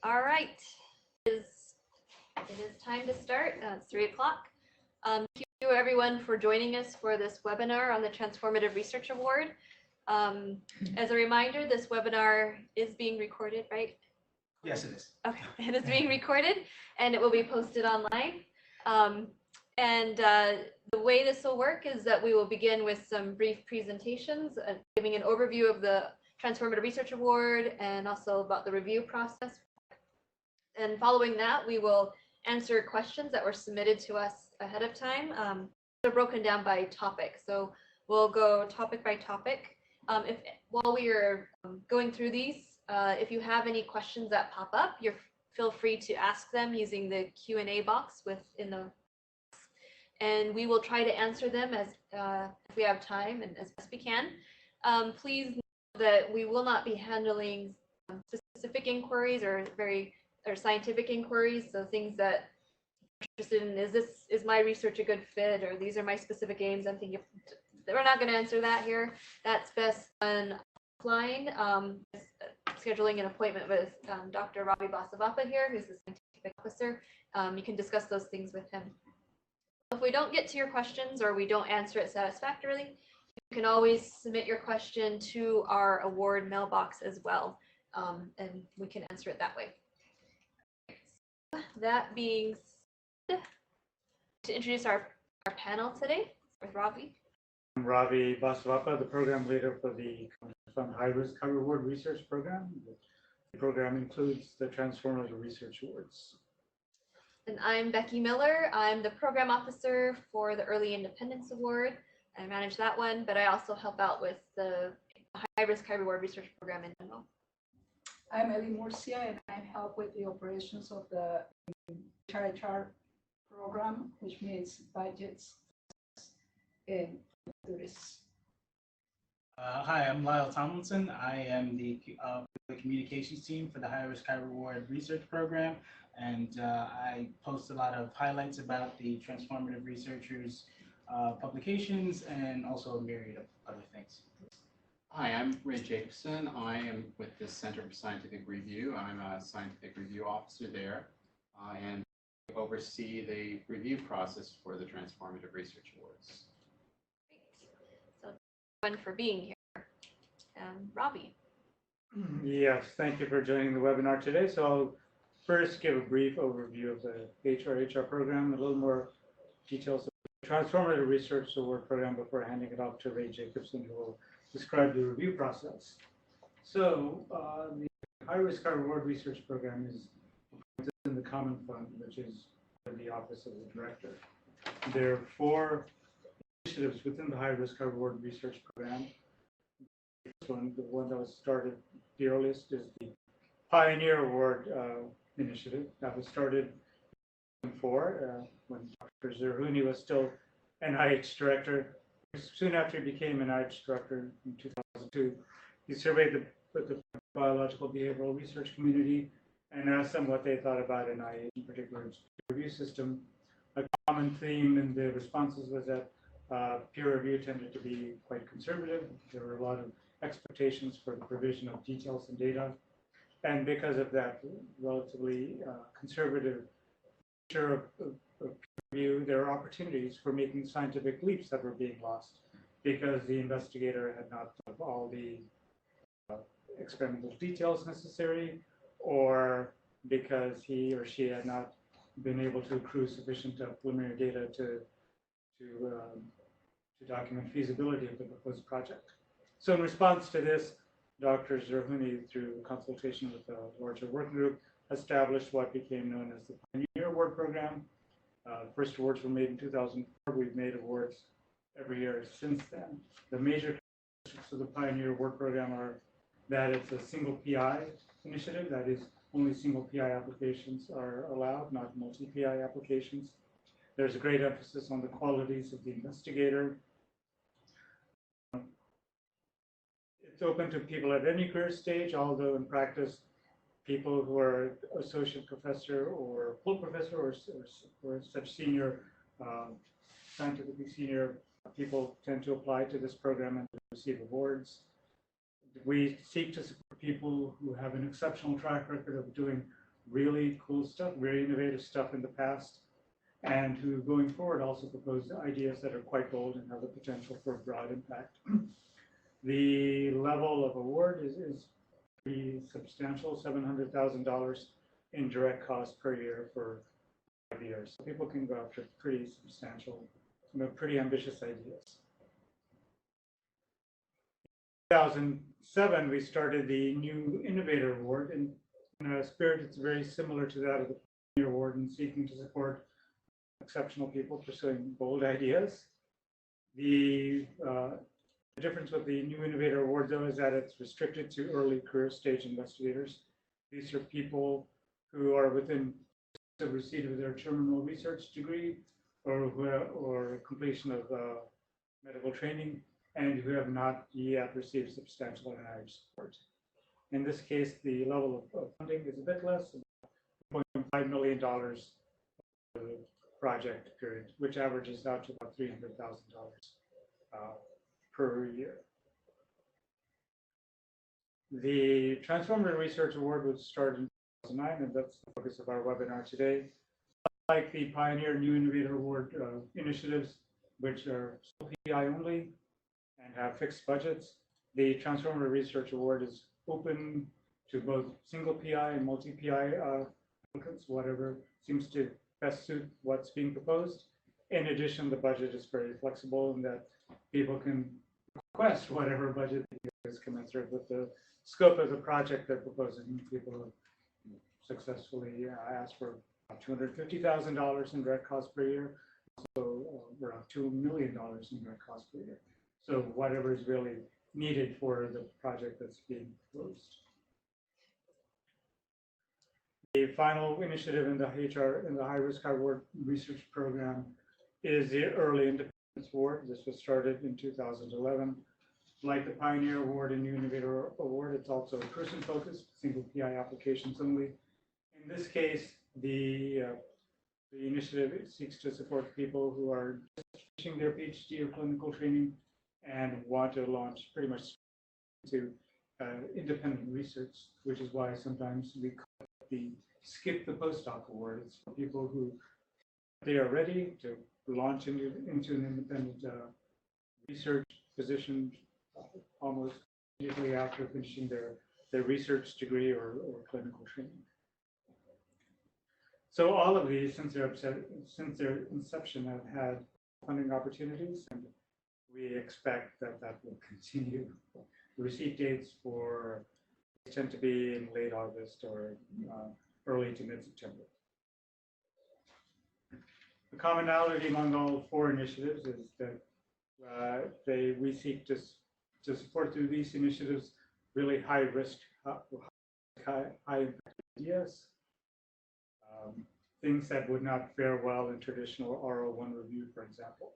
All right, it is time to start. It's 3 o'clock. Thank you everyone for joining us for this webinar on the Transformative Research Award. As a reminder, this webinar is being recorded, right? Yes, it is. Okay, it is being recorded and it will be posted online. The way this will work is that we will begin with some brief presentations, giving an overview of the Transformative Research Award and also about the review process. And following that, we will answer questions that were submitted to us ahead of time. They're broken down by topic, so we'll go topic by topic. While we are going through these, if you have any questions that pop up, feel free to ask them using the Q&A box within the, and we will try to answer them as if we have time and as best we can. Please know that we will not be handling specific inquiries or scientific inquiries, so things that I'm interested in, is my research a good fit, or these are my specific aims. I'm thinking we're not going to answer that here. That's best done offline. Scheduling an appointment with Dr. Ravi Basavappa here, who's the scientific officer. You can discuss those things with him. If we don't get to your questions or we don't answer it satisfactorily, you can always submit your question to our award mailbox as well, and we can answer it that way. That being said, to introduce our panel today with Ravi. I'm Ravi Basavappa, the program leader for the High Risk High Reward Research Program. The program includes the Transformative Research Awards. And I'm Becky Miller. I'm the program officer for the Early Independence Award. I manage that one, but I also help out with the High Risk High Reward Research Program in general. I'm Ellie Murcia, and I help with the operations of the HR program, which means budgets and this. Hi, I'm Lyle Tomlinson. I am the communications team for the High Risk High Reward Research Program, and I post a lot of highlights about the Transformative Researchers publications and also a myriad of other things. Hi, I'm Ray Jacobson. I am with the Center for Scientific Review. I'm a scientific review officer there and oversee the review process for the Transformative Research Awards. Great. So, everyone for being here. Ravi. Yes, thank you for joining the webinar today. So I'll first give a brief overview of the HR program, a little more details of the Transformative Research Award program before handing it off to Ray Jacobson, who will describe the review process. So the High Risk High Reward Research Program is in the Common Fund, which is the Office of the Director. There are 4 initiatives within the High Risk High Reward Research Program. The one that was started the earliest is the Pioneer Award initiative that was started in 2004 when Dr. Zerhouni was still NIH Director. Soon after he became NIH Director in 2002, he surveyed the biological behavioral research community and asked them what they thought about NIH, in particular its review system. A common theme in the responses was that peer review tended to be quite conservative. There were a lot of expectations for the provision of details and data. And because of that relatively conservative nature of review, there are opportunities for making scientific leaps that were being lost because the investigator had not thought of all the experimental details necessary, or because he or she had not been able to accrue sufficient preliminary data to document feasibility of the proposed project. So in response to this, Dr. Zerhouni, through consultation with the larger working group, established what became known as the Pioneer Award Program. First awards were made in 2004. We've made awards every year since then. The major characteristics of the Pioneer Award Program are that it's a single PI initiative. That is, only single PI applications are allowed, not multi-PI applications. There's a great emphasis on the qualities of the investigator. It's open to people at any career stage, although in practice, people who are associate professor or full professor or such senior, scientifically senior people tend to apply to this program and receive awards. We seek to support people who have an exceptional track record of doing really cool stuff, very innovative stuff in the past, and who going forward also propose ideas that are quite bold and have the potential for broad impact. The level of award is pretty substantial, $700,000 in direct costs per year for 5 years. So people can go after pretty substantial, pretty ambitious ideas. In 2007, we started the new Innovator Award, and in a spirit, it's very similar to that of the Pioneer Award in seeking to support exceptional people pursuing bold ideas. The difference with the new Innovator Award, though, is that it's restricted to early career stage investigators. These are people who are within the receipt of their terminal research degree or completion of medical training, and who have not yet received substantial NIH support. In this case, the level of funding is a bit less, $1.5 million for the project period, which averages out to about $300,000 per year. The Transformative Research Award was started in 2009, and that's the focus of our webinar today. Like the Pioneer New Innovator Award initiatives, which are still PI only and have fixed budgets, the Transformative Research Award is open to both single PI and multi-PI applicants, whatever seems to best suit what's being proposed. In addition, the budget is very flexible in that people can request whatever budget is commensurate with the scope of the project they're proposing. People have successfully asked for $250,000 in direct costs per year, so around $2 million in direct costs per year. So whatever is really needed for the project that's being proposed. The final initiative in the High Risk High Reward Research Program is the Early Independence Award. This was started in 2011. Like the Pioneer Award and New Innovator Award, it's also person-focused, single PI applications only. In this case, the initiative seeks to support people who are just finishing their PhD or clinical training and want to launch pretty much to independent research, which is why sometimes we call it the Skip the Postdoc Award. It's for people who they are ready to launch into an independent research position almost immediately after finishing their research degree or clinical training. So all of these, since their inception, have had funding opportunities, and we expect that will continue. The receipt dates for tend to be in late August or early to mid-September. The commonality among all 4 initiatives is that we seek to support through these initiatives really high risk, high impact ideas, things that would not fare well in traditional R01 review, for example.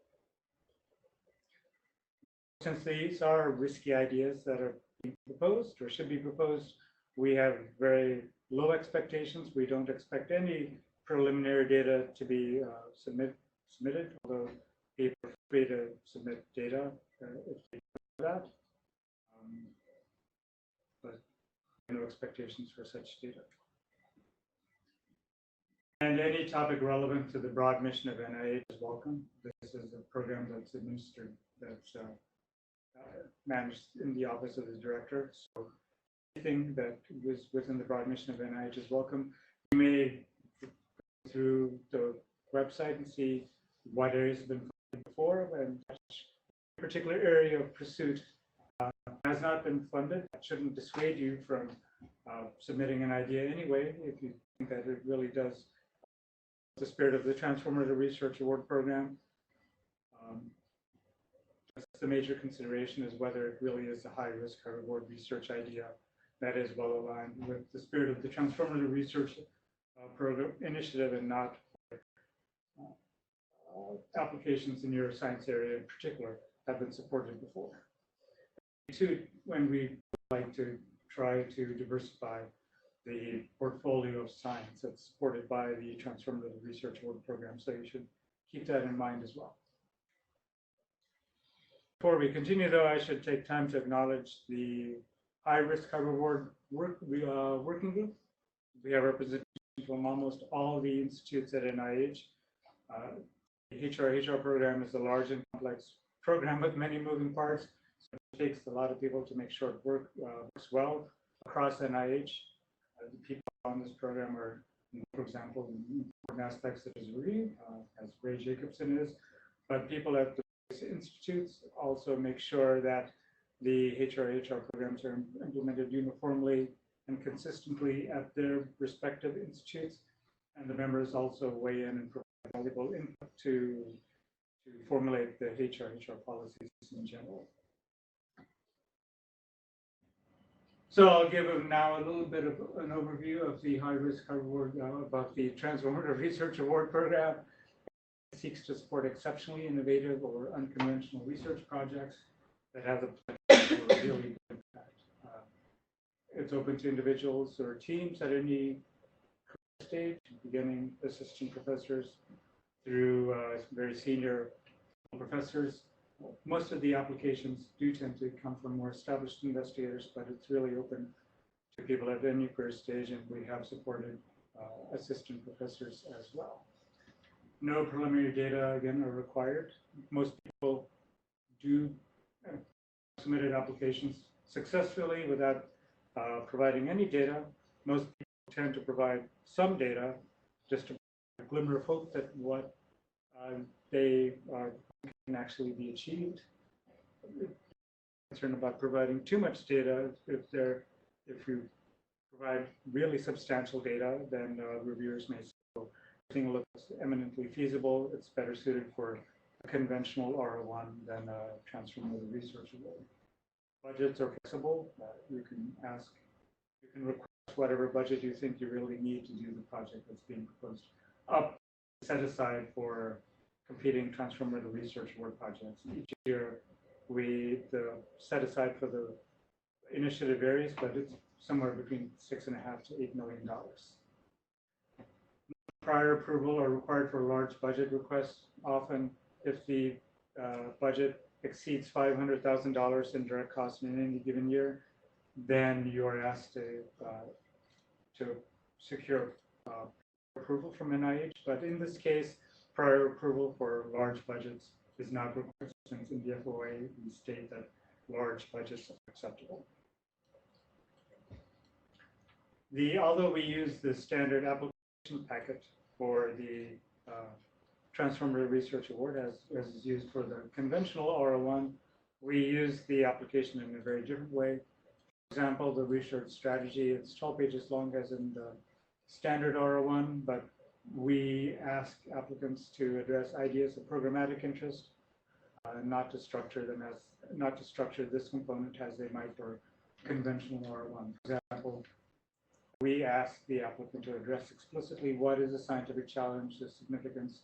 Since these are risky ideas that are being proposed or should be proposed, we have very low expectations. We don't expect any preliminary data to be submitted, although people are free to submit data if they do that. But no expectations for such data. And any topic relevant to the broad mission of NIH is welcome. This is a program that's administered, that's managed in the office of the director. So anything that was within the broad mission of NIH is welcome. You may go through the website and see what areas have been funded before, and a particular area of pursuit has not been funded. That shouldn't dissuade you from submitting an idea anyway, if you think that it really does the spirit of the Transformative Research Award Program. The major consideration is whether it really is a high-risk, high-reward research idea that is well aligned with the spirit of the Transformative Research Program initiative, and not applications in neuroscience area in particular have been supported before. Two, when we like to try to diversify the portfolio of science that's supported by the Transformative Research Award Program, so you should keep that in mind as well. Before we continue, though, I should take time to acknowledge the High Risk, High Reward working group. We have representation from almost all the institutes at NIH. The HR program is a large and complex program with many moving parts. So it takes a lot of people to make sure it works well across NIH. The people on this program are, for example, important aspects such as review, as Ray Jacobson is, but people at the institutes also make sure that the HR programs are implemented uniformly and consistently at their respective institutes, and the members also weigh in and provide valuable input to formulate the HR policies in general. So I'll give now a little bit of an overview of the high-risk, high-reward about the Transformative Research Award Program. It seeks to support exceptionally innovative or unconventional research projects that have the potential for a really good impact. It's open to individuals or teams at any stage, beginning assistant professors through very senior professors. Most of the applications do tend to come from more established investigators, but it's really open to people at any career stage, and we have supported assistant professors as well. No preliminary data, again, are required. Most people do submitted applications successfully without providing any data. Most people tend to provide some data, just a glimmer of hope that what they can actually be achieved. Concerned about providing too much data. If you provide really substantial data, then reviewers may say, well, everything looks eminently feasible. It's better suited for a conventional R01 than a transformative research award. Budgets are flexible. You can request whatever budget you think you really need to do the project that's being proposed up, set aside for competing transformative research award projects. Each year, the set aside for the initiative varies, but it's somewhere between $6.5 to $8 million. Prior approval are required for large budget requests. Often, if the budget exceeds $500,000 in direct costs in any given year, then you are asked to secure approval from NIH. But in this case, prior approval for large budgets is not required, since in the FOA we state that large budgets are acceptable. Although we use the standard application packet for the Transformative Research Award, as is used for the conventional R01, we use the application in a very different way. For example, the research strategy, it's 12 pages long as in the standard R01, but we ask applicants to address ideas of programmatic interest, not to structure this component as they might for conventional R01. For example, we ask the applicant to address explicitly what is the scientific challenge, the significance,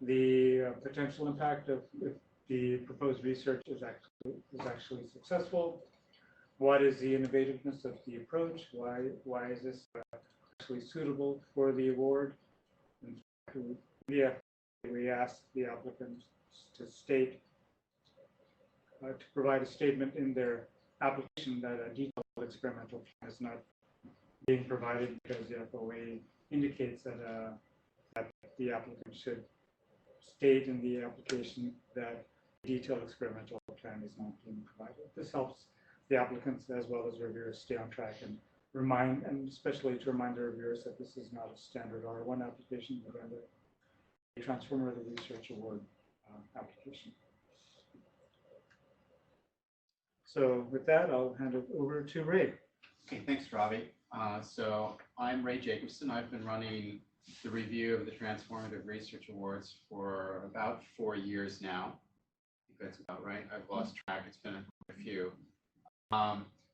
the potential impact of if the proposed research is actually successful. What is the innovativeness of the approach? Why is this actually suitable for the award? And we ask the applicants to state, to provide a statement in their application that a detailed experimental plan is not being provided because the FOA indicates that the applicant should state in the application that a detailed experimental plan is not being provided. This helps the applicants as well as reviewers stay on track and especially to remind the reviewers that this is not a standard R01 application, but rather a Transformative Research Award application. So with that, I'll hand it over to Ray. Okay, thanks, Ravi. So I'm Ray Jacobson. I've been running the review of the Transformative Research Awards for about 4 years now. I think that's about right. I've lost track. It's been a few.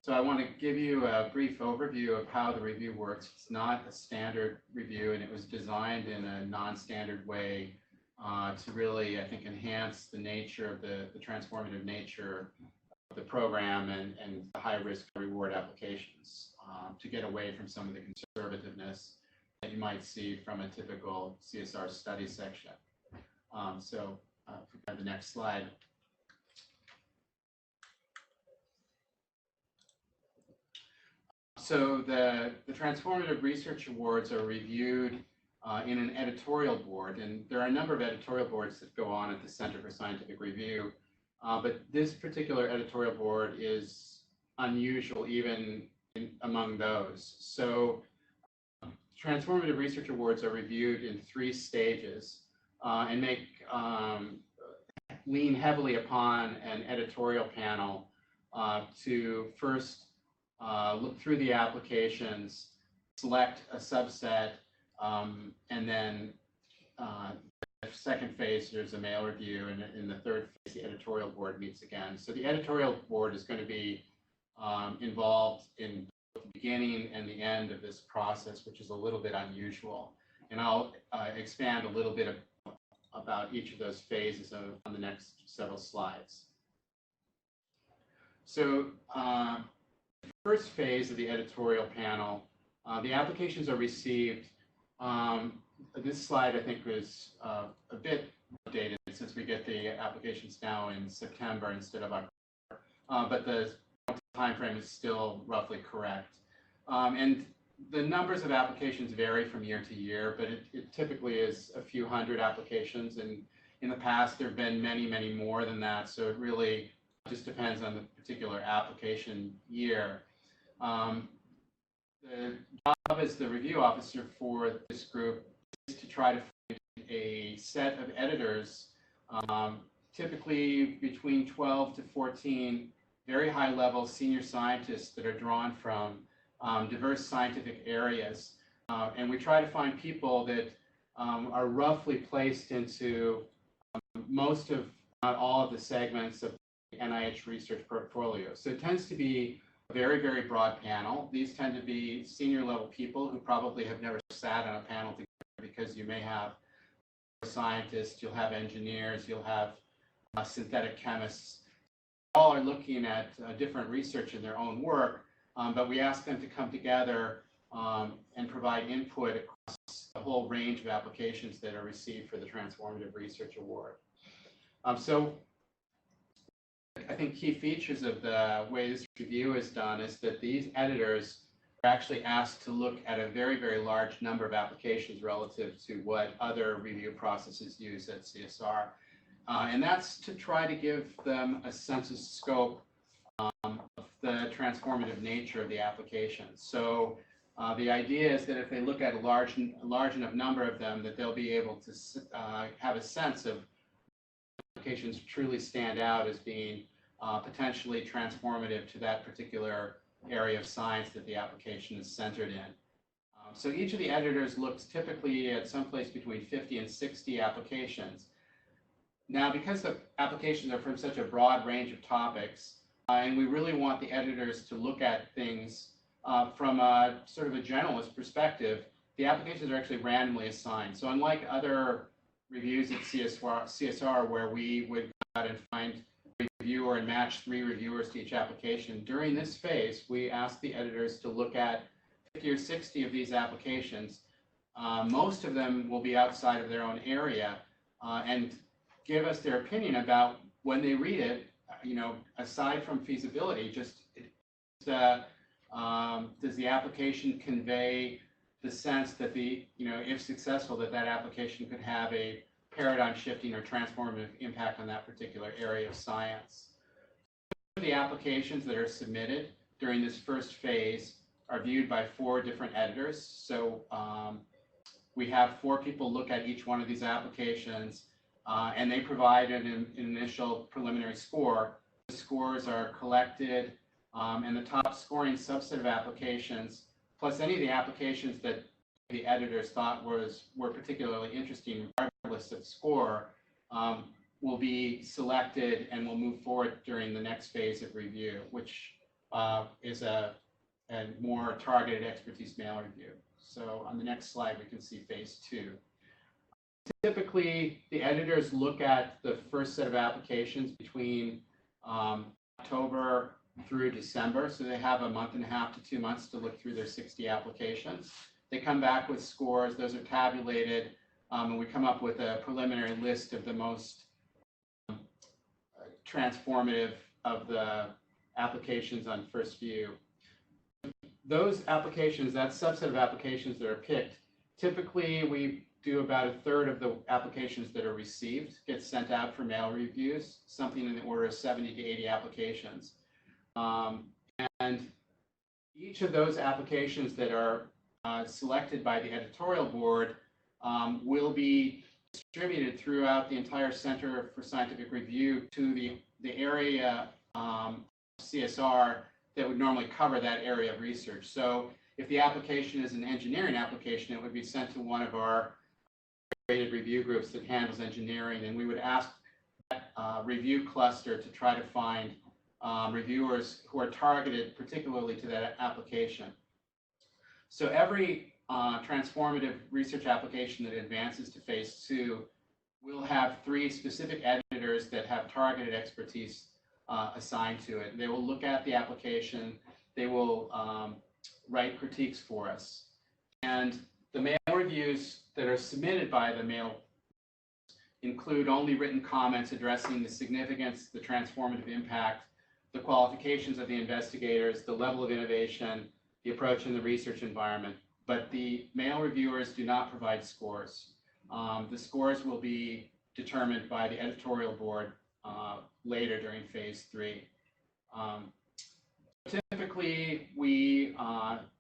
So I want to give you a brief overview of how the review works. It's not a standard review, and it was designed in a non-standard way to really, I think, enhance the nature of the transformative nature of the program and the high-risk reward applications to get away from some of the conservativeness that you might see from a typical CSR study section. So if we have the next slide. So the Transformative Research Awards are reviewed in an editorial board, and there are a number of editorial boards that go on at the Center for Scientific Review, but this particular editorial board is unusual even among those. So Transformative Research Awards are reviewed in 3 stages and lean heavily upon an editorial panel to first look through the applications, select a subset, and then the second phase, there's a mail review, and in the third phase, the editorial board meets again. So the editorial board is going to be involved in the beginning and the end of this process, which is a little bit unusual. And I'll expand a little bit about each of those phases on the next several slides. So the first phase of the editorial panel, the applications are received. This slide, I think, was a bit dated since we get the applications now in September instead of October, but the time frame is still roughly correct. And the numbers of applications vary from year to year, but it typically is a few hundred applications, and in the past there have been many, many more than that, so it really just depends on the particular application year. The job as the review officer for this group is to try to find a set of editors, typically between 12 to 14 very high-level senior scientists that are drawn from diverse scientific areas. And we try to find people that are roughly placed into most of, not all of the segments of the NIH research portfolio. So it tends to be a very, very broad panel. These tend to be senior level people who probably have never sat on a panel together, because you may have scientists, you'll have engineers, you'll have synthetic chemists. All are looking at different research in their own work, but we ask them to come together and provide input across the whole range of applications that are received for the Transformative Research Award. So I think key features of the way this review is done is that these editors are actually asked to look at a very, very large number of applications relative to what other review processes use at CSR. And that's to try to give them a sense of scope of the transformative nature of the application. So the idea is that if they look at a large enough number of them, that they'll be able to have a sense of applications truly stand out as being potentially transformative to that particular area of science that the application is centered in. So each of the editors looks typically at someplace between 50 and 60 applications. Now, because the applications are from such a broad range of topics, and we really want the editors to look at things from a sort of a generalist perspective, the applications are actually randomly assigned. So unlike other reviews at CSR where we would go out and find a reviewer and match 3 reviewers to each application, during this phase, we ask the editors to look at 50 or 60 of these applications. Most of them will be outside of their own area, and give us their opinion about, when they read it, aside from feasibility, does the application convey the sense that if successful, that application could have a paradigm shifting or transformative impact on that particular area of science. The applications that are submitted during this first phase are viewed by 4 different editors. So we have 4 people look at each one of these applications, and they provide an initial preliminary score. The scores are collected, and the top scoring subset of applications, plus any of the applications that the editors thought were particularly interesting, regardless of score, will be selected and will move forward during the next phase of review, which is a more targeted expertise mail review. So on the next slide, we can see phase 2. Typically, the editors look at the first set of applications between October through December, so they have a month and a half to 2 months to look through their 60 applications. They come back with scores, those are tabulated, and we come up with a preliminary list of the most transformative of the applications on first view. those applications, that subset of applications that are picked, typically we do about a third of the applications that are received get sent out for mail reviews, something in the order of 70 to 80 applications. And each of those applications that are selected by the editorial board will be distributed throughout the entire Center for Scientific Review to the area CSR that would normally cover that area of research. So if the application is an engineering application, it would be sent to one of our rated review groups that handles engineering, and we would ask that review cluster to try to find reviewers who are targeted particularly to that application. So every transformative research application that advances to phase 2 will have 3 specific editors that have targeted expertise assigned to it. They will look at the application, they will write critiques for us. And the mail reviews that are submitted by the mail include only written comments addressing the significance, the transformative impact, the qualifications of the investigators, the level of innovation, the approach in the research environment. But the mail reviewers do not provide scores. The scores will be determined by the editorial board later during phase 3. Typically, we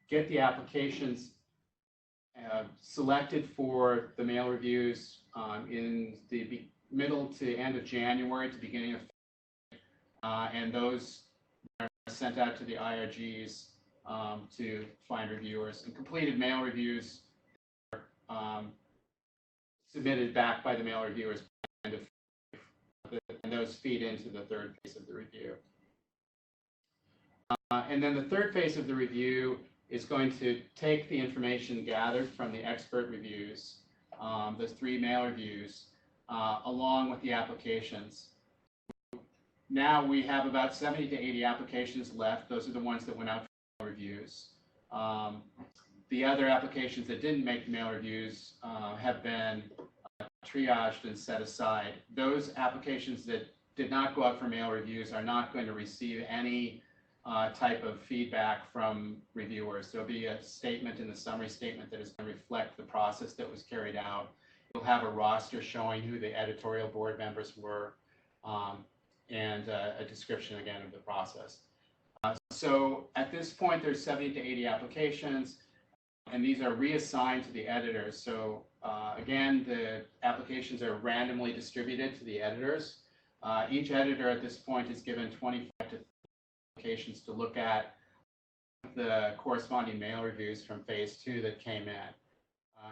get the applications selected for the mail reviews in the middle to end of January to beginning of and those are sent out to the IRGs to find reviewers. And completed mail reviews are submitted back by the mail reviewers and those feed into the third phase of the review. And then the third phase of the review is going to take the information gathered from the expert reviews, those 3 mail reviews, along with the applications. Now we have about 70 to 80 applications left. Those are the ones that went out for reviews. The other applications that didn't make the mail reviews have been triaged and set aside. Those applications that did not go out for mail reviews are not going to receive any type of feedback from reviewers. There'll be a statement in the summary statement that is going to reflect the process that was carried out. You'll have a roster showing who the editorial board members were, and a description again of the process. So at this point, there's 70 to 80 applications, and these are reassigned to the editors. So again, the applications are randomly distributed to the editors. Each editor at this point is given 25 to 30 applications to look at the corresponding mail reviews from phase 2 that came in.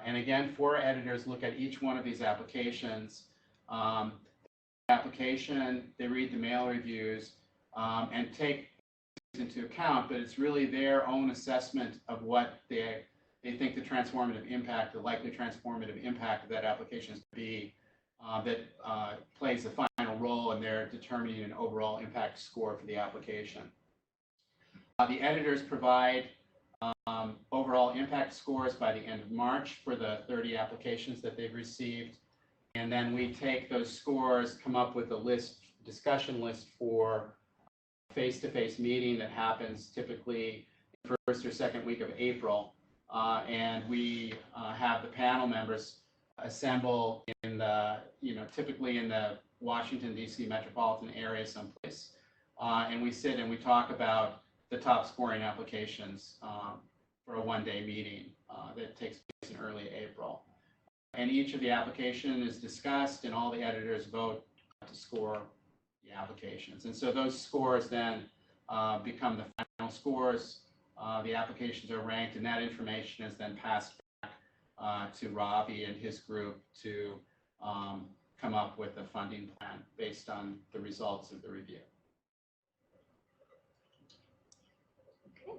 And again, 4 editors look at each one of these applications. They read the mail reviews and take into account, but it's really their own assessment of what they think the transformative impact, the likely transformative impact of that application is to be, that plays the final role in their determining an overall impact score for the application. The editors provide overall impact scores by the end of March for the 30 applications that they've received. And then we take those scores, come up with a list, discussion list for face-to-face meeting that happens typically the first or second week of April. And we have the panel members assemble in the, typically in the Washington, D.C. metropolitan area someplace. And we sit and we talk about the top scoring applications for a one-day meeting that takes place in early April. And each of the application is discussed and all the editors vote to score the applications. And so those scores then become the final scores. The applications are ranked and that information is then passed back to Ravi and his group to come up with a funding plan based on the results of the review. Okay,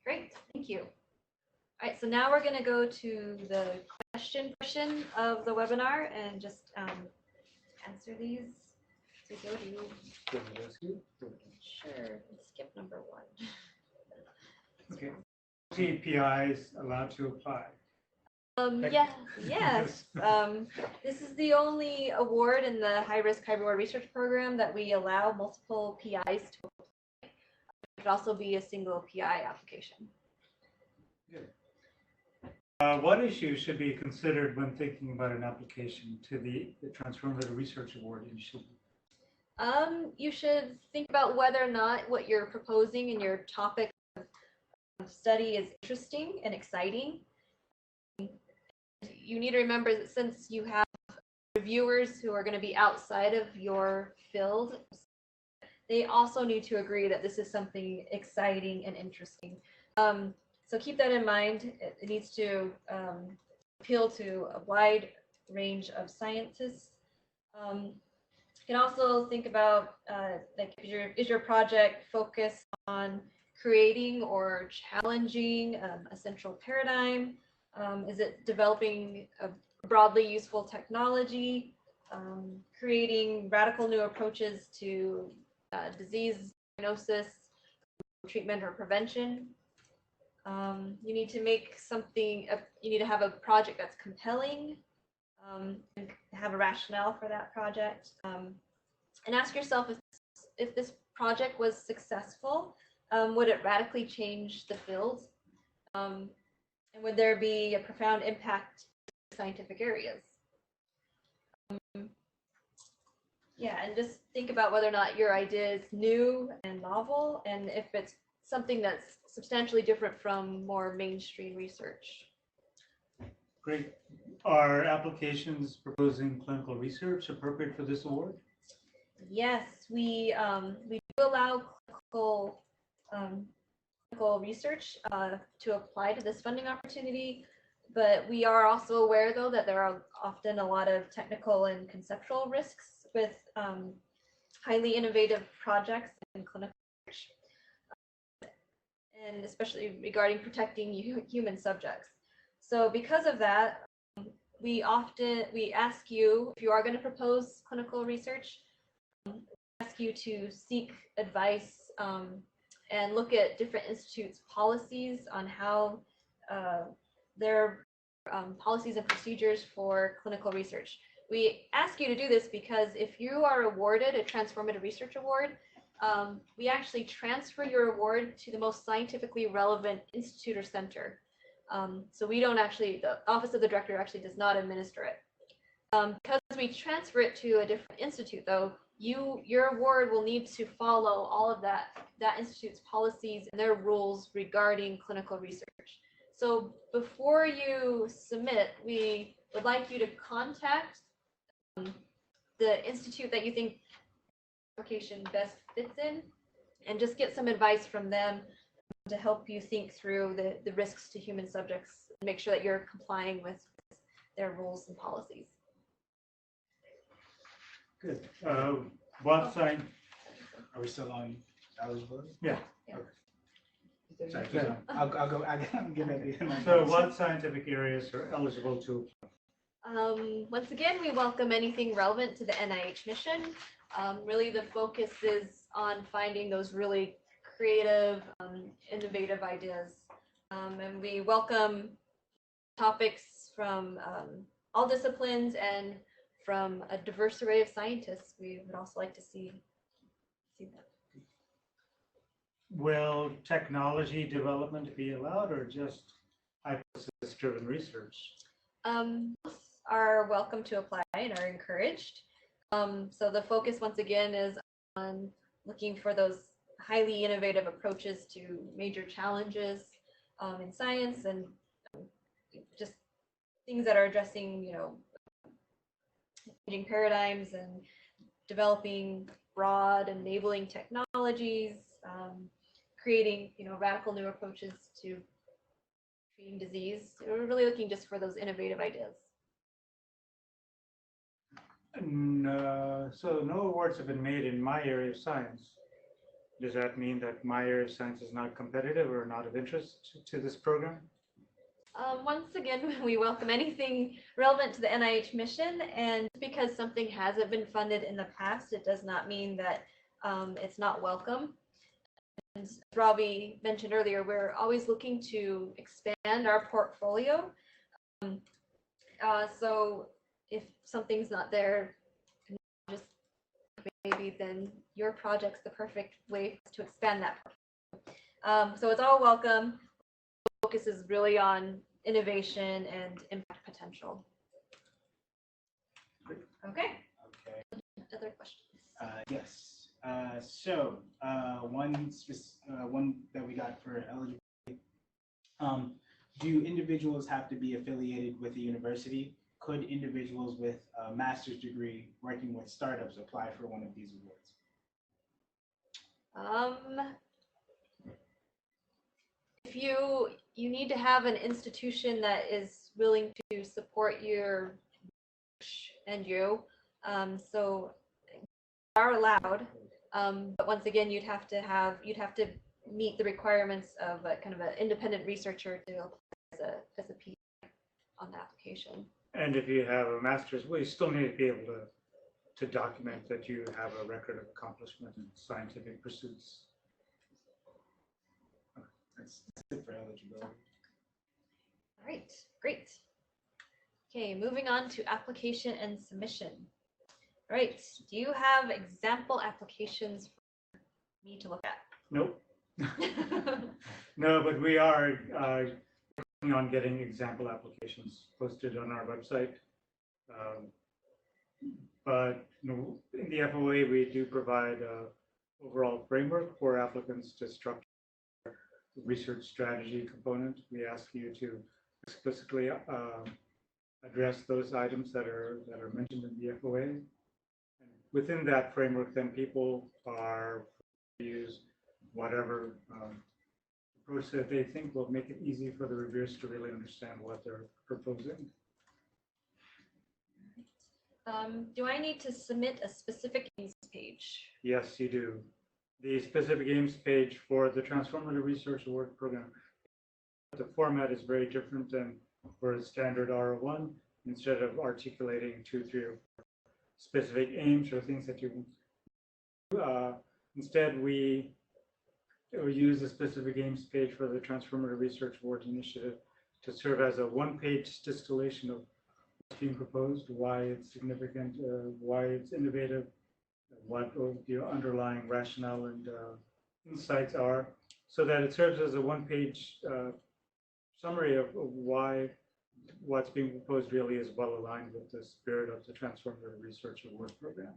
great, thank you. All right, so now we're going to go to the question portion of the webinar and just answer these. So go to you. Sure, let's skip number 1. Okay. GPIs allowed to apply. Yes. This is the only award in the high-risk, high-reward research program that we allow multiple PIs to apply. It could also be a single PI application. What issues should be considered when thinking about an application to the Transformative Research Award initiative? You should think about whether or not what you're proposing in your topic of study is interesting and exciting. You need to remember that since you have reviewers who are going to be outside of your field, they also need to agree that this is something exciting and interesting. So keep that in mind. It needs to appeal to a wide range of scientists. You can also think about like is your project focused on creating or challenging a central paradigm? Is it developing a broadly useful technology, creating radical new approaches to disease diagnosis, treatment, or prevention? You need to make something, you need to have a project that's compelling and have a rationale for that project. And ask yourself if this project was successful, would it radically change the field? And would there be a profound impact in scientific areas? Yeah, and just think about whether or not your idea is new and novel, and if it's something that's substantially different from more mainstream research. Great. Are applications proposing clinical research appropriate for this award? Yes, we do allow clinical research to apply to this funding opportunity, but we are also aware, though, that there are often a lot of technical and conceptual risks with highly innovative projects in clinical research, and especially regarding protecting human subjects. So because of that, we ask you, if you are going to propose clinical research, ask you to seek advice and look at different institutes' policies on how their policies and procedures for clinical research. We ask you to do this because if you are awarded a Transformative Research Award, we actually transfer your award to the most scientifically relevant institute or center. So we don't actually, the Office of the Director actually does not administer it. Because we transfer it to a different institute, though, your award will need to follow all of that institute's policies and their rules regarding clinical research. So before you submit, we would like you to contact the institute that you think the application best fits in, and just get some advice from them to help you think through the risks to human subjects and make sure that you're complying with their rules and policies. Good. What sign? Are we still on eligibility? Yeah. Okay. Sorry, I'll go. I'll give it. So what scientific areas are eligible to apply? Once again, we welcome anything relevant to the NIH mission. Really, the focus is on finding those really creative, innovative ideas. And we welcome topics from all disciplines and from a diverse array of scientists. We would also like to see that. Will technology development be allowed or just hypothesis-driven research? Both are welcome to apply and are encouraged. So the focus once again is on looking for those highly innovative approaches to major challenges in science, and just things that are addressing, changing paradigms and developing broad enabling technologies, creating, radical new approaches to treating disease. We're really looking just for those innovative ideas. So no awards have been made in my area of science. Does that mean that my area of science is not competitive or not of interest to this program? Once again, we welcome anything relevant to the NIH mission, and because something hasn't been funded in the past, it does not mean that it's not welcome. And as Robbie mentioned earlier, we're always looking to expand our portfolio. So if something's not there, just maybe then your project's the perfect way to expand that. So it's all welcome. focus is really on innovation and impact potential. Okay, Okay. other questions? Yes. One that we got for eligibility. Do individuals have to be affiliated with a university? Could individuals with a master's degree working with startups apply for one of these awards? If you need to have an institution that is willing to support your and you, so are allowed, but once again, you'd have to meet the requirements of a kind of an independent researcher to apply as a PI on the application. And if you have a master's, well, you still need to be able to document that you have a record of accomplishment in scientific pursuits. That's it for eligibility. All right, great. Okay, moving on to application and submission. All right, do you have example applications for me to look at? Nope. No, but we are working on getting example applications posted on our website. But in the FOA, we do provide an overall framework for applicants to structure the research strategy component. We ask you to explicitly address those items that are mentioned in the FOA. And within that framework, then people are use whatever approach that they think will make it easy for the reviewers to really understand what they're proposing. Do I need to submit a specific aims page? Yes, you do. The specific aims page for the Transformative Research Award Program, the format is very different than for a standard R01. Instead of articulating 2, 3, or 4 specific aims or things that you instead we use a specific aims page for the Transformative Research Award Initiative to serve as a one-page distillation of what's being proposed, why it's significant, why it's innovative, what the underlying rationale and insights are, so that it serves as a one-page summary of why what's being proposed really is well aligned with the spirit of the Transformative Research Award Program.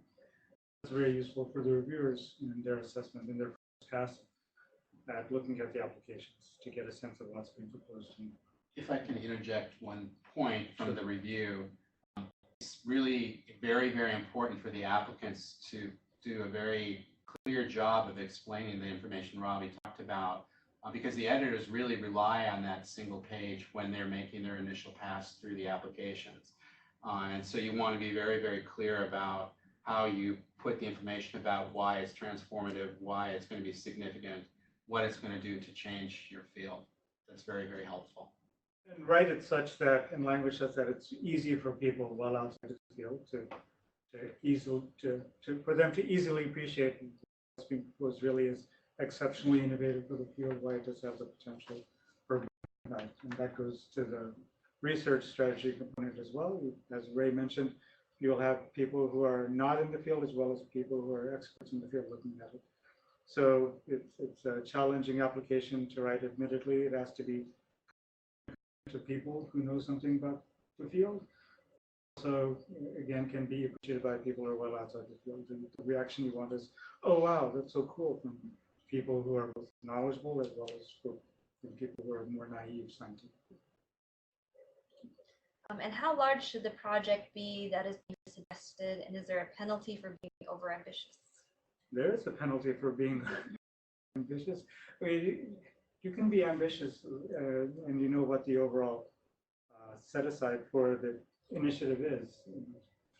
It's very useful for the reviewers in their assessment, in their first pass at looking at the applications to get a sense of what's being proposed. If I can interject one point from the review, it's really very, very important for the applicants to do a very clear job of explaining the information Robbie talked about, because the editors really rely on that single page when they're making their initial pass through the applications. And so you want to be very, very clear about how you put the information about why it's transformative, why it's going to be significant, what it's going to do to change your field. That's very, very helpful. And write it such that, in language such that it's easy for people well outside the field for them to easily appreciate what's being proposed really is exceptionally innovative for the field, why it does have the potential for impact. And that goes to the research strategy component as well. As Ray mentioned, you'll have people who are not in the field as well as people who are experts in the field looking at it. So it's a challenging application to write, admittedly. It has to be to people who know something about the field. So again, can be appreciated by people who are well outside the field. And the reaction you want is, oh wow, that's so cool, from people who are both knowledgeable as well as from people who are more naive scientifically. And how large should the project be that is being suggested, and is there a penalty for being overambitious? There is a penalty for being ambitious. I mean, you can be ambitious and you know what the overall set aside for the initiative is,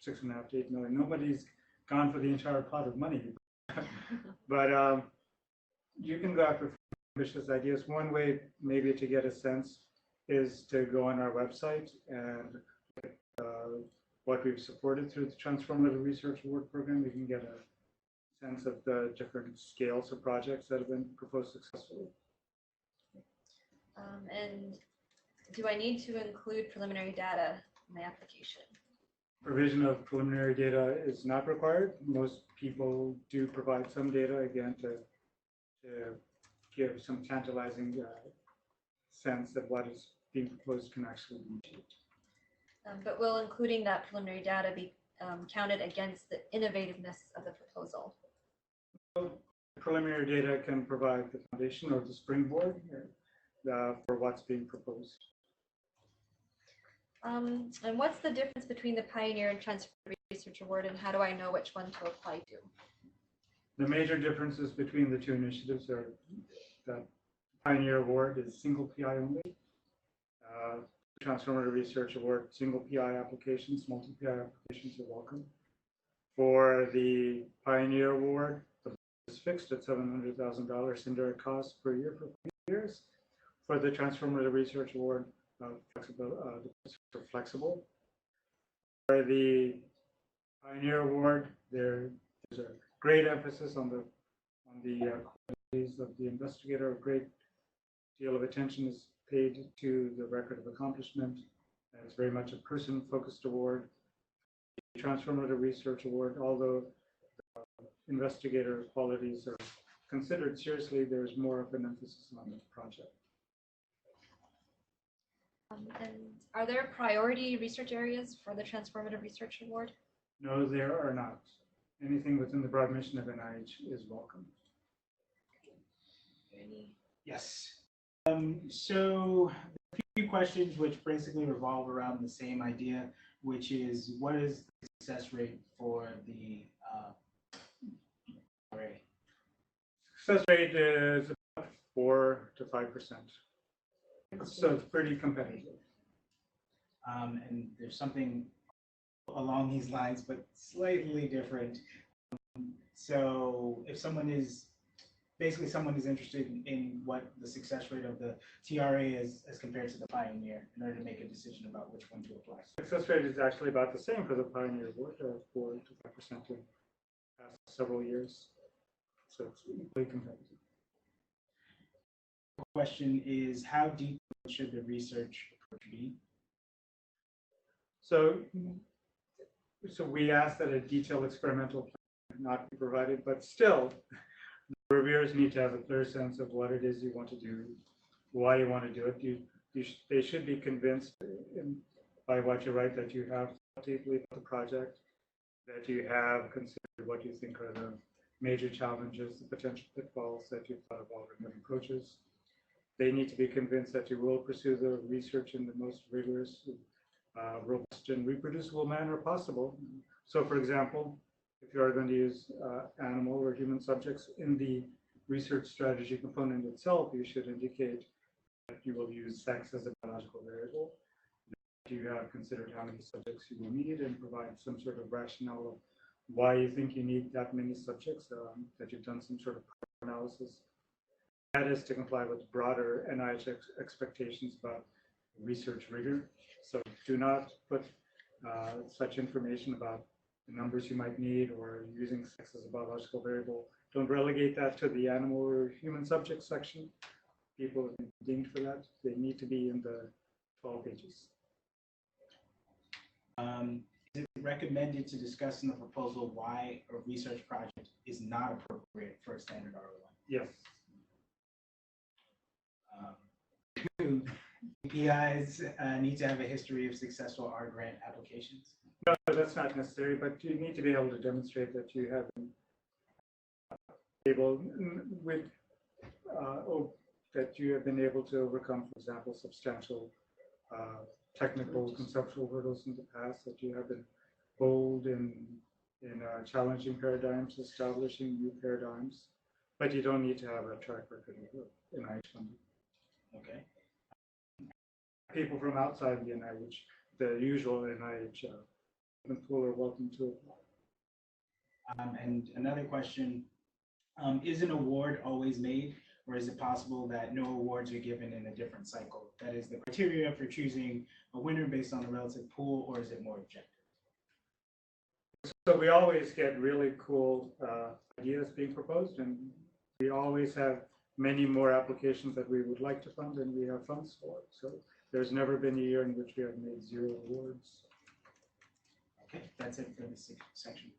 6.5 to 8 million. Nobody's gone for the entire pot of money. But you can go after ambitious ideas. One way maybe to get a sense is to go on our website and what we've supported through the Transformative Research Award Program. You can get a sense of the different scales of projects that have been proposed successfully. And do I need to include preliminary data in my application? Provision of preliminary data is not required. Most people do provide some data, again, to give some tantalizing sense that what is being proposed can actually be achieved. But will including that preliminary data be counted against the innovativeness of the proposal? Preliminary data can provide the foundation or the springboard for what's being proposed. And what's the difference between the Pioneer and Transformative Research Award, and how do I know which one to apply to? The major differences between the two initiatives are that Pioneer Award is single PI only. Transformative Research Award, single PI applications, multi-PI applications are welcome. For the Pioneer Award, the budget is fixed at $700,000 indirect costs per year for 3 years. For the Transformative Research Award, the budgets are flexible. For the Pioneer Award, there's a great emphasis on the qualities of the investigator. A great deal of attention is paid to the record of accomplishment. It's very much a person-focused award. The Transformative Research Award, although investigator qualities are considered seriously, there's more of an emphasis on the project. And are there priority research areas for the Transformative Research Award? No, there are not. Anything within the broad mission of NIH is welcome. Yes. So a few questions which basically revolve around the same idea, which is what is the success rate for the array? Success rate is about 4 to 5%. So it's pretty competitive. And there's something along these lines, but slightly different. So if someone is interested in what the success rate of the TRA is as compared to the Pioneer in order to make a decision about which one to apply. Success rate is actually about the same for the Pioneer Award, 4 to 5% in the past several years. So it's equally competitive. The question is, how deep should the research approach be? So we ask that a detailed experimental plan not be provided, but still, the reviewers need to have a clear sense of what it is you want to do, why you want to do it. They should be convinced by what you write that you have thought deeply about the project, that you have considered what you think are the major challenges, the potential pitfalls, that you've thought of alternate approaches. They need to be convinced that you will pursue the research in the most rigorous, robust, and reproducible manner possible. So, for example, if you are going to use animal or human subjects in the research strategy component itself, you should indicate that you will use sex as a biological variable, that you have considered how many subjects you will need, and provide some sort of rationale of why you think you need that many subjects, that you've done some sort of analysis. That is to comply with broader NIH expectations about research rigor. So do not put such information about the numbers you might need or using sex as a biological variable. Don't relegate that to the animal or human subject section. People have been dinged for that. They need to be in the 12 pages. Is it recommended to discuss in the proposal why a research project is not appropriate for a standard R01? Yes. PIs need to have a history of successful R grant applications. No, that's not necessary, but you need to be able to demonstrate that you have been able to overcome, for example, substantial technical conceptual hurdles in the past, that you have been bold in challenging paradigms, establishing new paradigms, but you don't need to have a track record of NIH funding. Okay. People from outside the NIH, the usual NIH pool, are welcome to apply. And another question, is an award always made, or is it possible that no awards are given in a different cycle? That is the criteria for choosing a winner based on the relative pool, or is it more objective? So we always get really cool ideas being proposed, and we always have many more applications that we would like to fund than we have funds for. So there's never been a year in which we have made 0 awards. Okay, that's it for this section.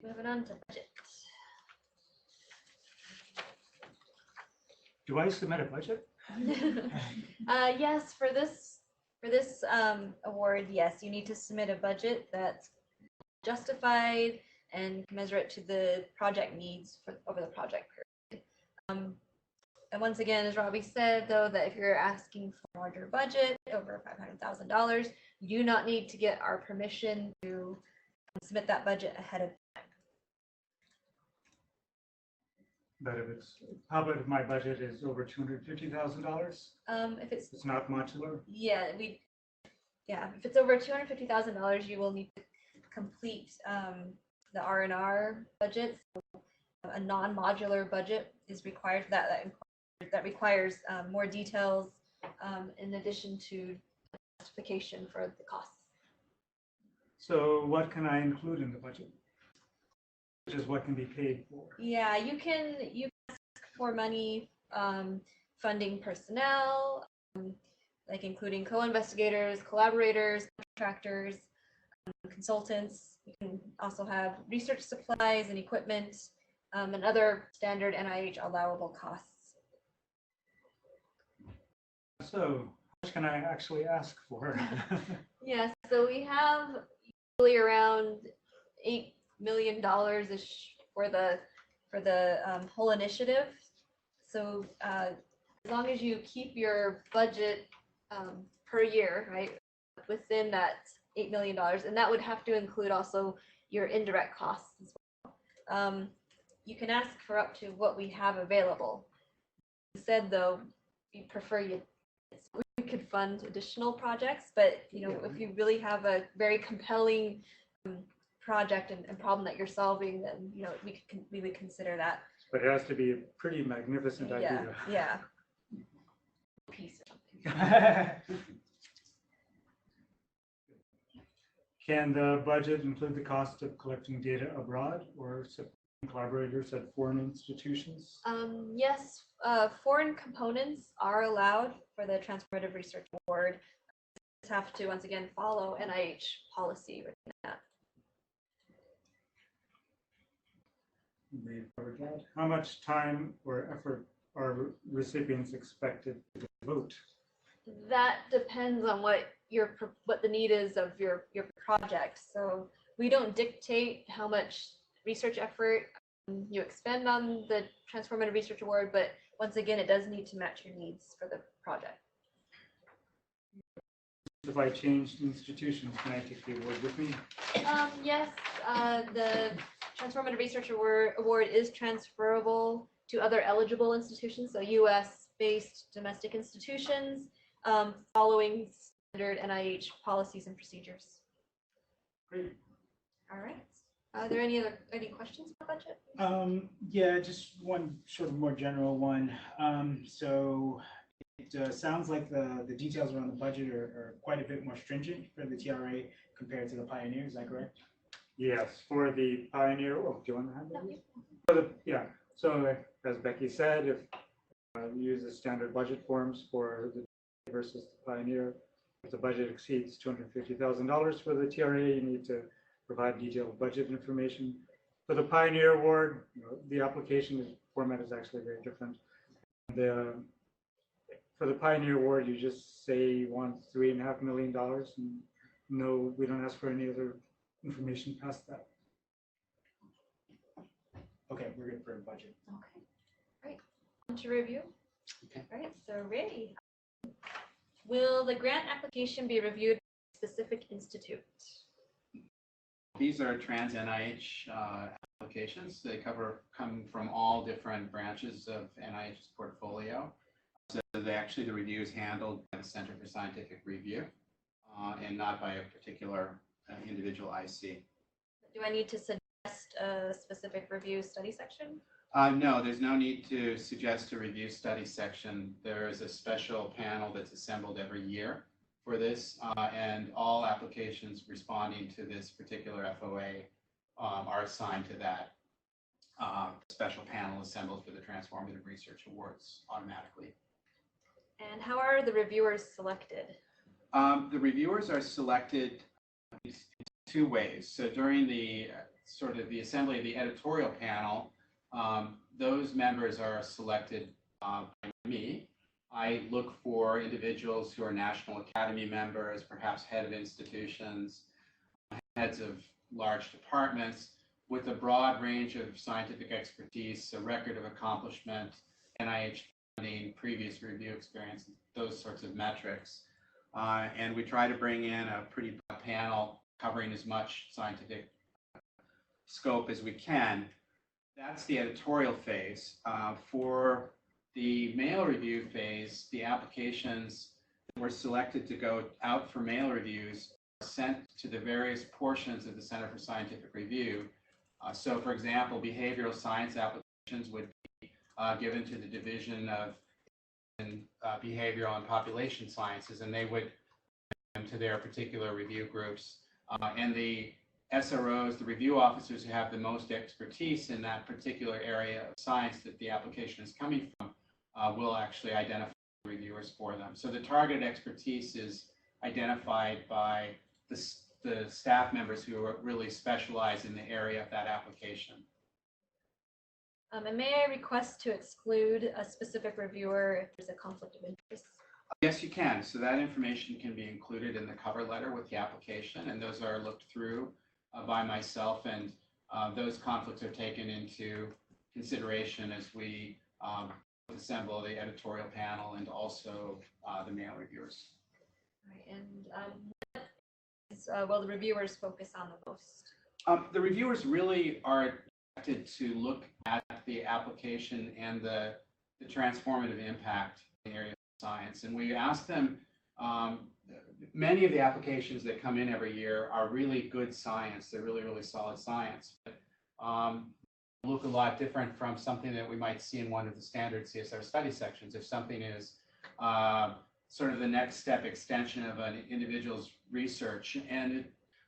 Moving on to budget. Do I submit a budget? Yes, for this award, yes, you need to submit a budget that's justified and commensurate to the project needs over the project period. And once again, as Robbie said, though, that if you're asking for a larger budget over $500,000, you do not need to get our permission to submit that budget ahead of time. But how about if my budget is over $250,000? If it's not modular? if it's over $250,000, you will need to complete the R&R budget. So a non-modular budget is required for that. That requires more details in addition to justification for the costs. So what can I include in the budget? Which is what can be paid for? Yeah, you can ask for money funding personnel, like including co-investigators, collaborators, contractors, consultants. You can also have research supplies and equipment and other standard NIH allowable costs. So how much can I actually ask for? Yeah, so we have usually around $8 million-ish for the whole initiative. So as long as you keep your budget per year, right, within that $8 million, and that would have to include also your indirect costs as well. You can ask for up to what we have available. Instead, though, we prefer we could fund additional projects, but if you really have a very compelling project and problem that you're solving, then we would consider that. But it has to be a pretty magnificent idea. Yeah. Piece or something. Can the budget include the cost of collecting data abroad or supporting collaborators at foreign institutions? Yes, foreign components are allowed for the Transformative Research Award. You just have to, once again, follow NIH policy within that. We've covered that. How much time or effort are recipients expected to devote? That depends on what the need is of your project. So we don't dictate how much research effort you expend on the Transformative Research Award, but once again, it does need to match your needs for the project. If I changed institutions, can I take the award with me? Yes, the Transformative Research Award is transferable to other eligible institutions, so US-based domestic institutions, following standard NIH policies and procedures. Great. All right. Are there any questions about budget? Yeah, just one sort of more general one. So it sounds like the details around the budget are quite a bit more stringent for the TRA compared to the Pioneer. Is that correct? Yes, for the Pioneer. Oh, do you want to have that? So as Becky said, if you use the standard budget forms for the versus the Pioneer, if the budget exceeds $250,000 for the TRA, you need to provide detailed budget information. For the Pioneer Award, the application format is actually very different. For the Pioneer Award, you just say you want $3.5 million, and no, we don't ask for any other information past that. Okay, we're good for a budget. Okay. Right. On to review. Okay. All right. So Ray, will the grant application be reviewed by a specific institute? These are trans NIH applications. They come from all different branches of NIH's portfolio. So the review is handled by the Center for Scientific Review and not by a particular individual IC. Do I need to suggest a specific review study section? No, there's no need to suggest a review study section. There is a special panel that's assembled every year for this, and all applications responding to this particular FOA are assigned to that special panel assembled for the Transformative Research Awards automatically. And how are the reviewers selected? The reviewers are selected in two ways. So during the assembly of the editorial panel, those members are selected by me. I look for individuals who are National Academy members, perhaps head of institutions, heads of large departments, with a broad range of scientific expertise, a record of accomplishment, NIH funding, previous review experience, those sorts of metrics. And we try to bring in a pretty broad panel covering as much scientific scope as we can. That's the editorial phase. For the mail review phase, the applications that were selected to go out for mail reviews are sent to the various portions of the Center for Scientific Review. So, for example, behavioral science applications would be given to the Division of Behavioral and Population Sciences, and they would them to their particular review groups. And the SROs, the review officers who have the most expertise in that particular area of science that the application is coming from, will actually identify reviewers for them. So the target expertise is identified by the staff members who really specialize in the area of that application. And may I request to exclude a specific reviewer if there's a conflict of interest? Yes, you can. So that information can be included in the cover letter with the application, and those are looked through by myself, and those conflicts are taken into consideration as we assemble the editorial panel and also the mail reviewers. Right, and will the reviewers focus on the most? The reviewers really are expected to look at the application and the transformative impact in the area of science. And we ask them, many of the applications that come in every year are really good science. They're really, really solid science. But look a lot different from something that we might see in one of the standard CSR study sections. If something is sort of the next step extension of an individual's research, and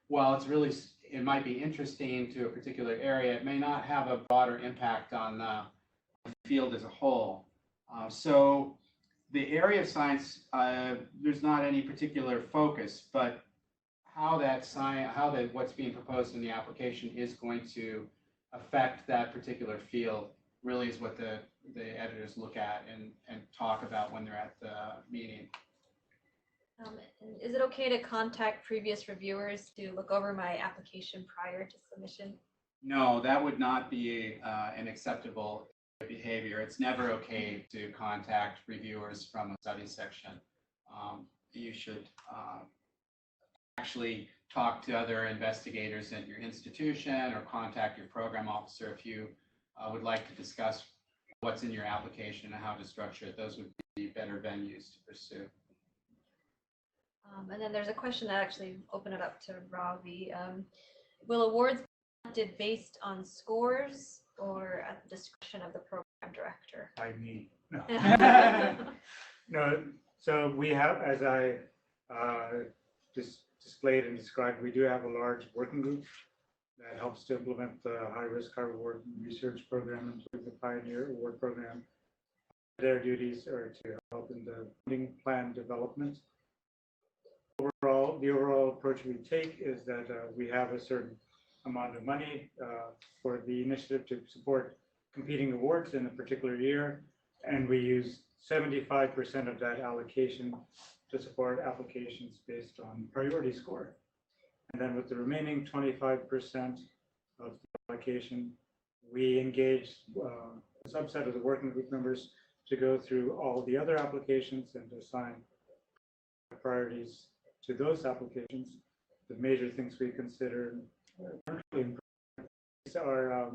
while it might be interesting to a particular area, it may not have a broader impact on the field as a whole. So the area of science, there's not any particular focus, but how what's being proposed in the application is going to affect that particular field really is what the editors look at and talk about when they're at the meeting. Is it okay to contact previous reviewers to look over my application prior to submission? No, that would not be an acceptable behavior. It's never okay to contact reviewers from a study section. You should actually talk to other investigators at your institution or contact your program officer if you would like to discuss what's in your application and how to structure it. Those would be better venues to pursue. And then there's a question that actually opened it up to Ravi. Will awards be granted based on scores or at the discretion of the program director? By me. No. No. So we have, as I displayed and described, we do have a large working group that helps to implement the high-risk, high-reward research program, including the Pioneer Award program. Their duties are to help in the funding plan development. The overall approach we take is that we have a certain amount of money for the initiative to support competing awards in a particular year, and we use 75% of that allocation to support applications based on priority score. And then with the remaining 25% of the allocation, we engage a subset of the working group members to go through all the other applications and assign priorities to those applications. The major things we consider are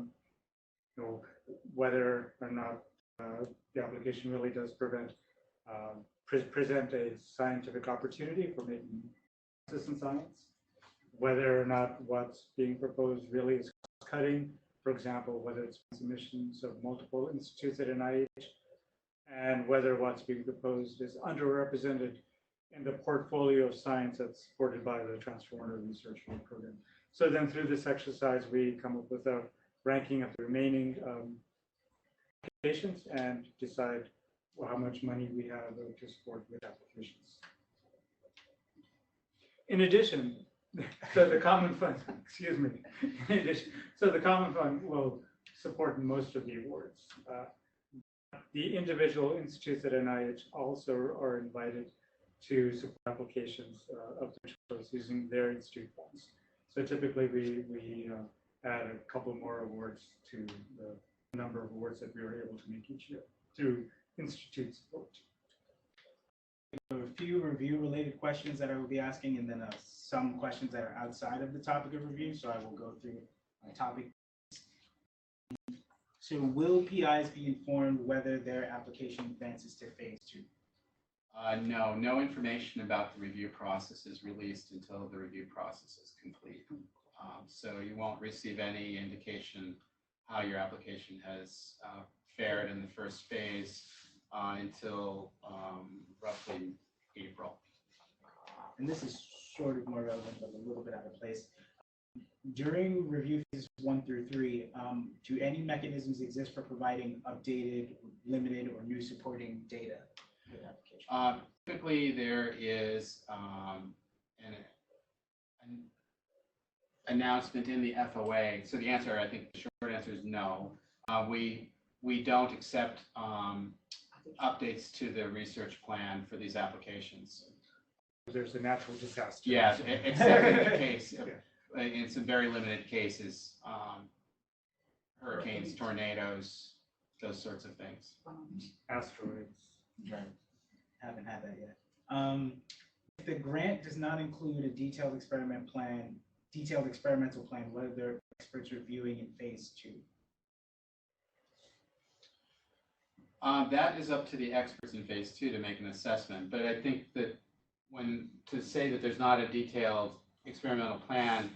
whether or not the application really does present a scientific opportunity for making advances in science, whether or not what's being proposed really is cutting, for example, whether it's submissions of multiple institutes at NIH, and whether what's being proposed is underrepresented in the portfolio of science that's supported by the Transformative Research Program. So then through this exercise, we come up with a ranking of the remaining applications and decide how much money we have to support with applications. In addition, so the Common Fund, excuse me, in addition, so the Common Fund will support most of the awards. the individual institutes at NIH also are invited to support applications of their choice using their institute funds. So typically we add a couple more awards to the number of awards that we were able to make each year through institute support. A few review-related questions that I will be asking, and then some questions that are outside of the topic of review. So I will go through my topic. So will PIs be informed whether their application advances to phase 2? No information about the review process is released until the review process is complete. So you won't receive any indication how your application has fared in the first phase until roughly April. And this is sort of more relevant, but a little bit out of place. During review phases 1 through 3, do any mechanisms exist for providing updated, limited, or new supporting data for the application? Typically, there is an announcement in the FOA. So the answer, I think the short answer is no. We don't accept updates to the research plan for these applications. There's a natural disaster. Yes, except in the case of, in some very limited cases, hurricanes, tornadoes, those sorts of things. Asteroids. Right. Haven't had that yet. If the grant does not include a detailed experimental plan, what are the experts reviewing in phase 2? That is up to the experts in phase 2 to make an assessment. But I think that to say that there's not a detailed experimental plan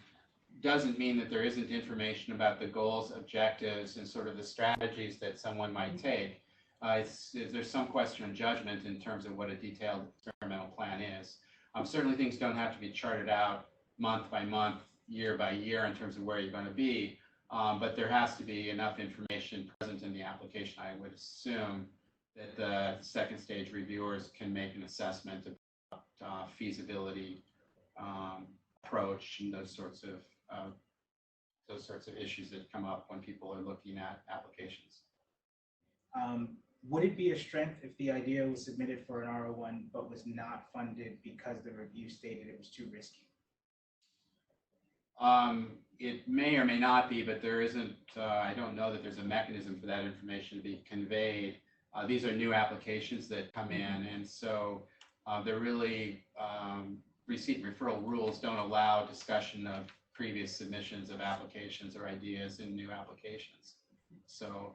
doesn't mean that there isn't information about the goals, objectives, and sort of the strategies that someone might take. There's some question of judgment in terms of what a detailed experimental plan is. Certainly things don't have to be charted out month by month, year by year in terms of where you're going to be, but there has to be enough information present in the application, I would assume, that the second stage reviewers can make an assessment about feasibility, approach, and those sorts of issues that come up when people are looking at applications. Would it be a strength if the idea was submitted for an R01 but was not funded because the review stated it was too risky? It may or may not be, but there isn't, I don't know that there's a mechanism for that information to be conveyed. These are new applications that come in, and so they're really, receipt and referral rules don't allow discussion of previous submissions of applications or ideas in new applications. So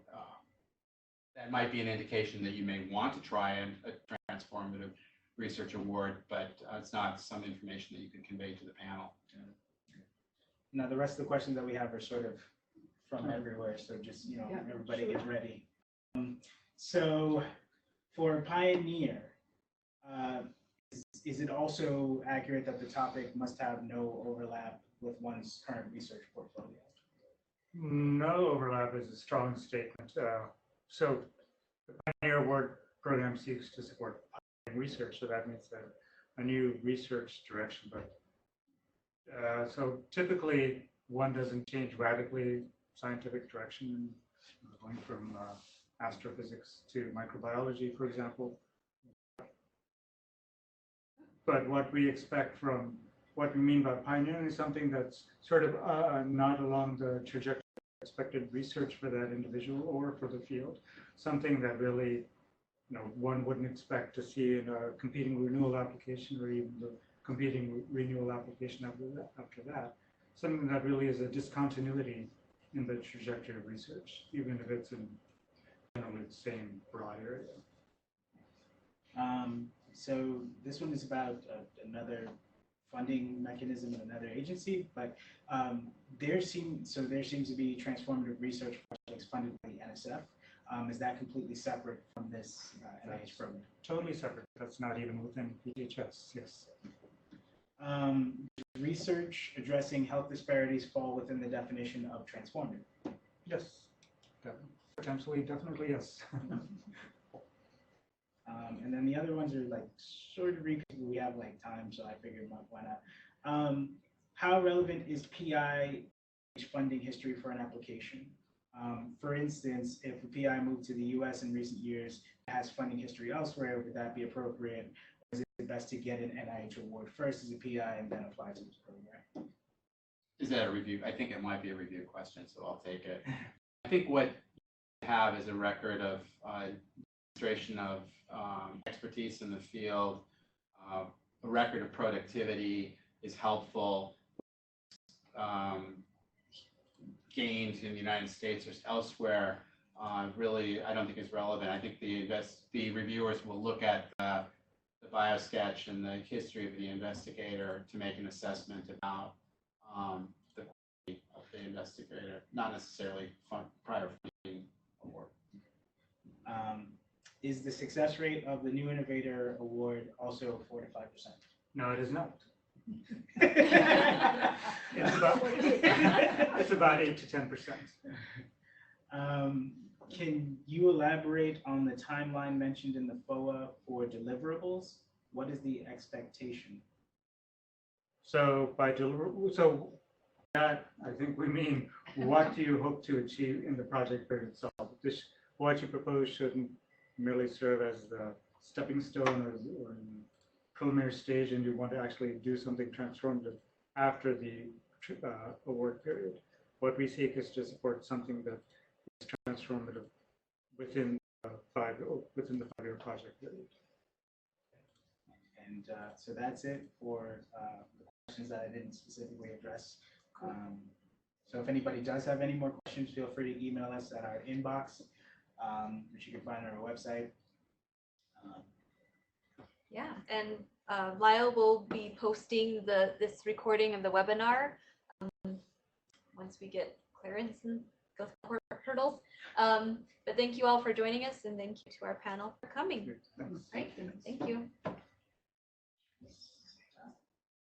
that might be an indication that you may want to try a transformative research award, but it's not some information that you can convey to the panel. Now, the rest of the questions that we have are sort of from everywhere, so just, everybody get ready. So for Pioneer, is it also accurate that the topic must have no overlap with one's current research portfolio? No overlap is a strong statement. So the Pioneer Award program seeks to support research, so that means a new research direction. But so typically one doesn't change radically scientific direction, going from astrophysics to microbiology, for example. But what we expect from what we mean by pioneering is something that's sort of not along the trajectory of expected research for that individual or for the field, something that really one wouldn't expect to see in a competing renewal application or even the competing renewal application after that, something that really is a discontinuity in the trajectory of research, even if it's in generally the same broad area. So this one is about another funding mechanism in another agency, but there seems to be transformative research projects funded by the NSF. Is that completely separate from this NIH program? Totally separate. That's not even within PHS, yes. Research addressing health disparities fall within the definition of transformative? Yes, potentially, definitely yes. And then the other ones are like sort of because we have like time, so I figured why not. How relevant is PI funding history for an application? For instance, if a PI moved to the US in recent years, has funding history elsewhere, would that be appropriate? Or is it best to get an NIH award first as a PI and then apply to this program? Is that a review? I think it might be a review question, so I'll take it. I think what you have is a record of demonstration of expertise in the field. A record of productivity is helpful. Gains in the United States or elsewhere really, I don't think is relevant. I think the reviewers will look at the biosketch and the history of the investigator to make an assessment about the quality of the investigator, not necessarily prior funding award. Is the success rate of the new Innovator Award also 4 to 5%? No, it is not. It's about 8 to 10%. Can you elaborate on the timeline mentioned in the FOA for deliverables? What is the expectation? So by so that I think we mean what do you hope to achieve in the project period itself? What you propose shouldn't merely serve as the stepping stone or preliminary stage, and you want to actually do something transformative after the award period. What we seek is to support something that is transformative within the 5-year project period. And so that's it for the questions that I didn't specifically address. So if anybody does have any more questions, feel free to email us at our inbox, which you can find on our website. Yeah, and Lyle will be posting this recording of the webinar once we get clearance and go through hurdles. But thank you all for joining us, and thank you to our panel for coming. Thanks. Right, thank you.